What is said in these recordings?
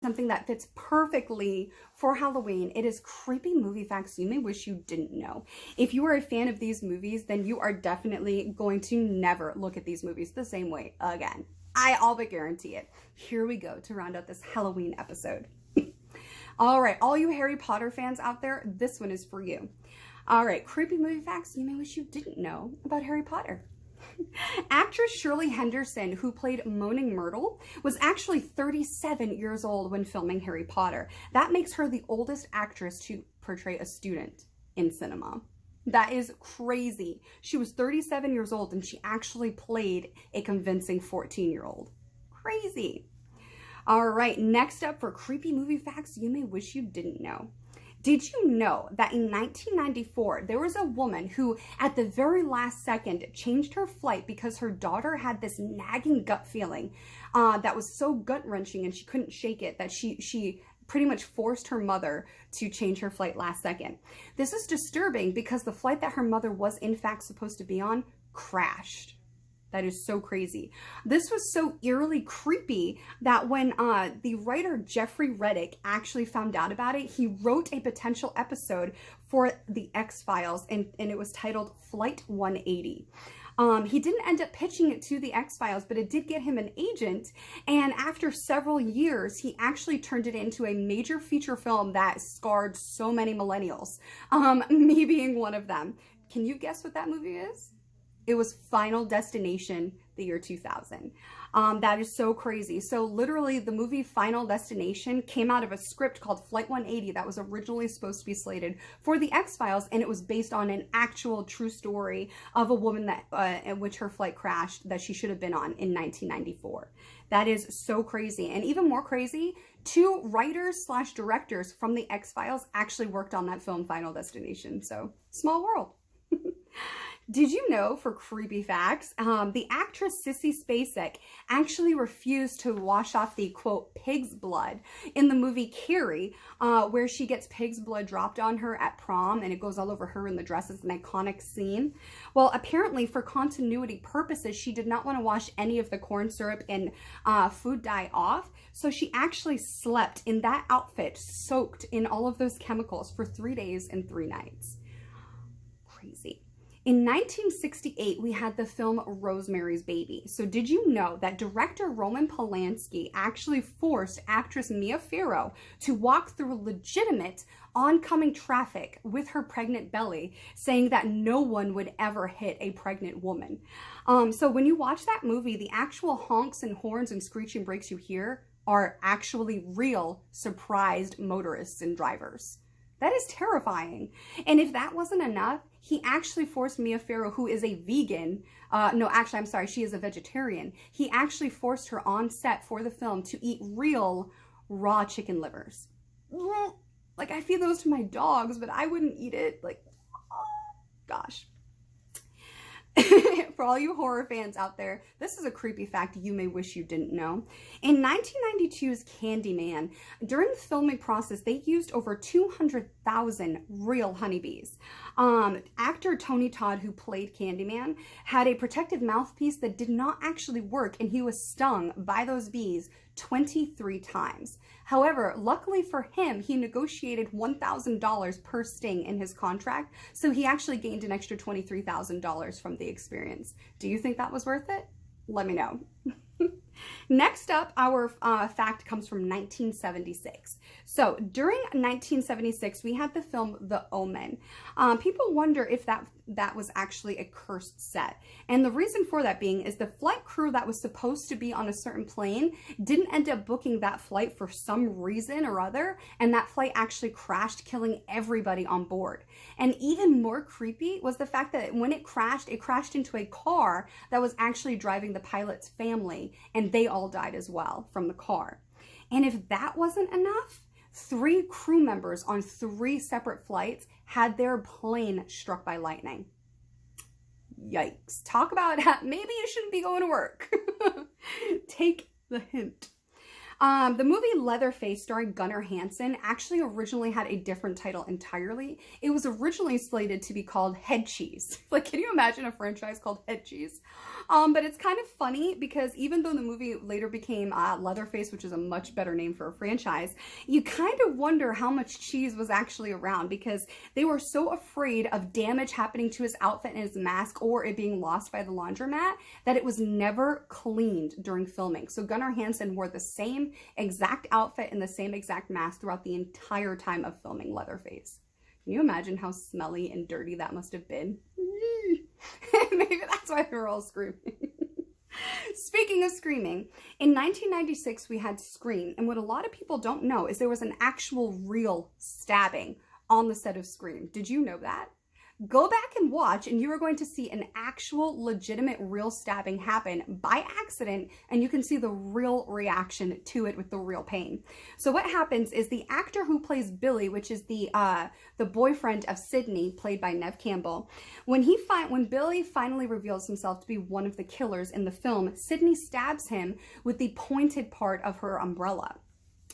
something that fits perfectly for Halloween. It is creepy movie facts you may wish you didn't know. If you are a fan of these movies, then you are definitely going to never look at these movies the same way again. I all but guarantee it. Here we go to round out this Halloween episode. All right, all you Harry Potter fans out there, this one is for you. All right, creepy movie facts you may wish you didn't know about Harry Potter. Actress Shirley Henderson, who played Moaning Myrtle, was actually 37 years old when filming Harry Potter. That makes her the oldest actress to portray a student in cinema. That is crazy. She was 37 years old and she actually played a convincing 14-year-old. Crazy. All right, next up for creepy movie facts you may wish you didn't know. Did you know that in 1994, there was a woman who, at the very last second, changed her flight because her daughter had this nagging gut feeling that was so gut-wrenching and she couldn't shake it that she pretty much forced her mother to change her flight last second. This is disturbing because the flight that her mother was in fact supposed to be on crashed. That is so crazy. This was so eerily creepy that when the writer Jeffrey Reddick actually found out about it, he wrote a potential episode for the X-Files and it was titled Flight 180. He didn't end up pitching it to the X-Files, but it did get him an agent. And after several years, he actually turned it into a major feature film that scarred so many millennials, me being one of them. Can you guess what that movie is? It was Final Destination, the year 2000. That is so crazy. So literally the movie Final Destination came out of a script called Flight 180 that was originally supposed to be slated for the X-Files, and it was based on an actual true story of a woman that in which her flight crashed that she should have been on in 1994. That is so crazy. And even more crazy, 2 writers / directors from the X-Files actually worked on that film Final Destination. So small world. Did you know, for creepy facts, the actress Sissy Spacek actually refused to wash off the, quote, pig's blood in the movie Carrie, where she gets pig's blood dropped on her at prom and it goes all over her in the dress. It's an iconic scene. Well, apparently for continuity purposes, she did not want to wash any of the corn syrup and food dye off. So she actually slept in that outfit soaked in all of those chemicals for 3 days and 3 nights. Crazy. In 1968, we had the film Rosemary's Baby. So did you know that director Roman Polanski actually forced actress Mia Farrow to walk through legitimate oncoming traffic with her pregnant belly, saying that no one would ever hit a pregnant woman? So when you watch that movie, the actual honks and horns and screeching brakes you hear are actually real surprised motorists and drivers. That is terrifying. And if that wasn't enough, he actually forced Mia Farrow, who is a vegan, she is a vegetarian. He actually forced her on set for the film to eat real raw chicken livers. Like, I feed those to my dogs, but I wouldn't eat it. Like, oh, gosh. For all you horror fans out there, this is a creepy fact you may wish you didn't know. In 1992's Candyman, during the filming process, they used over 200,000 real honeybees. Actor Tony Todd, who played Candyman, had a protective mouthpiece that did not actually work, and he was stung by those bees 23 times. However, luckily for him, he negotiated $1,000 per sting in his contract, so he actually gained an extra $23,000 from the experience. Do you think that was worth it? Let me know. Next up, our fact comes from 1976. So during 1976, we had the film The Omen. People wonder if that was actually a cursed set. And the reason for that being is the flight crew that was supposed to be on a certain plane didn't end up booking that flight for some reason or other, and that flight actually crashed, killing everybody on board. And even more creepy was the fact that when it crashed into a car that was actually driving the pilot's family, and they all died as well from the car. And if that wasn't enough, 3 crew members on 3 separate flights had their plane struck by lightning. Yikes. Talk about maybe you shouldn't be going to work. Take the hint. The movie Leatherface, starring Gunnar Hansen, actually originally had a different title entirely. It was originally slated to be called Head Cheese. Like, can you imagine a franchise called Head Cheese? But it's kind of funny because even though the movie later became Leatherface, which is a much better name for a franchise, you kind of wonder how much cheese was actually around because they were so afraid of damage happening to his outfit and his mask or it being lost by the laundromat that it was never cleaned during filming. So Gunnar Hansen wore the same exact outfit and the same exact mask throughout the entire time of filming Leatherface. Can you imagine how smelly and dirty that must have been? Maybe that's why they were all screaming. Speaking of screaming, in 1996 we had Scream, and what a lot of people don't know is there was an actual real stabbing on the set of Scream. Did you know that? Go back and watch and you are going to see an actual legitimate real stabbing happen by accident, and you can see the real reaction to it with the real pain. So what happens is the actor who plays Billy, which is the boyfriend of Sydney, played by Neve Campbell, when Billy finally reveals himself to be one of the killers in the film, Sydney stabs him with the pointed part of her umbrella.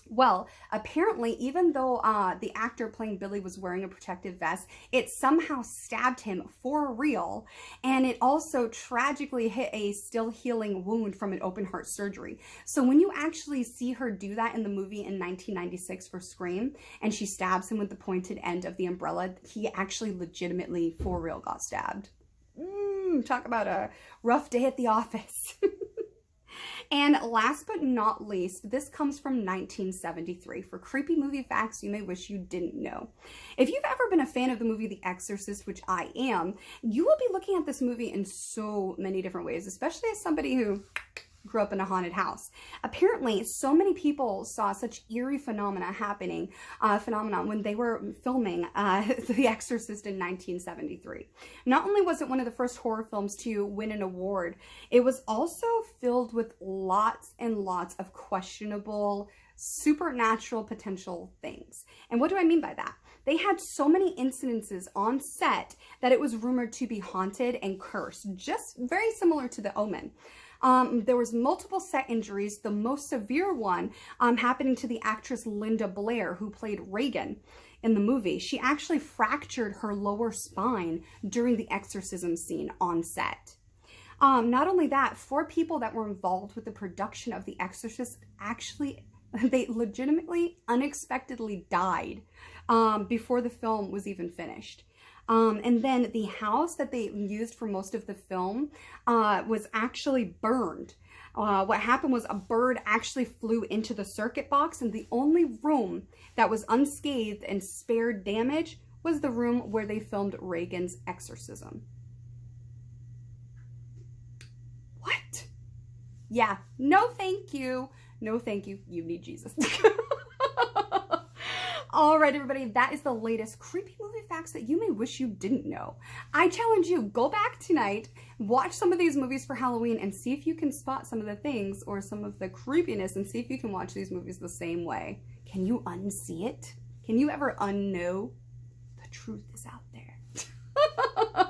Well, apparently, even though the actor playing Billy was wearing a protective vest, it somehow stabbed him for real, and it also tragically hit a still healing wound from an open heart surgery. So when you actually see her do that in the movie in 1996 for Scream, and she stabs him with the pointed end of the umbrella, he actually legitimately for real got stabbed. Talk about a rough day at the office. And last but not least, this comes from 1973 for creepy movie facts you may wish you didn't know. If you've ever been a fan of the movie The Exorcist, which I am, you will be looking at this movie in so many different ways, especially as somebody who grew up in a haunted house. Apparently, so many people saw such eerie phenomenon when they were filming The Exorcist in 1973. Not only was it one of the first horror films to win an award, it was also filled with lots and lots of questionable supernatural potential things. And what do I mean by that? They had so many incidences on set that it was rumored to be haunted and cursed, just very similar to the Omen. There was multiple set injuries, the most severe one happening to the actress Linda Blair, who played Regan in the movie. She actually fractured her lower spine during the exorcism scene on set. Not only that, 4 people that were involved with the production of The Exorcist they legitimately, unexpectedly died before the film was even finished. And then the house that they used for most of the film was actually burned. What happened was a bird actually flew into the circuit box, and the only room that was unscathed and spared damage was the room where they filmed Regan's exorcism. What? Yeah, no thank you. No thank you. You need Jesus. All right, everybody, that is the latest creepy movie facts that you may wish you didn't know. I challenge you, go back tonight, watch some of these movies for Halloween, and see if you can spot some of the things or some of the creepiness, and see if you can watch these movies the same way. Can you unsee it? Can you ever unknow? The truth is out there.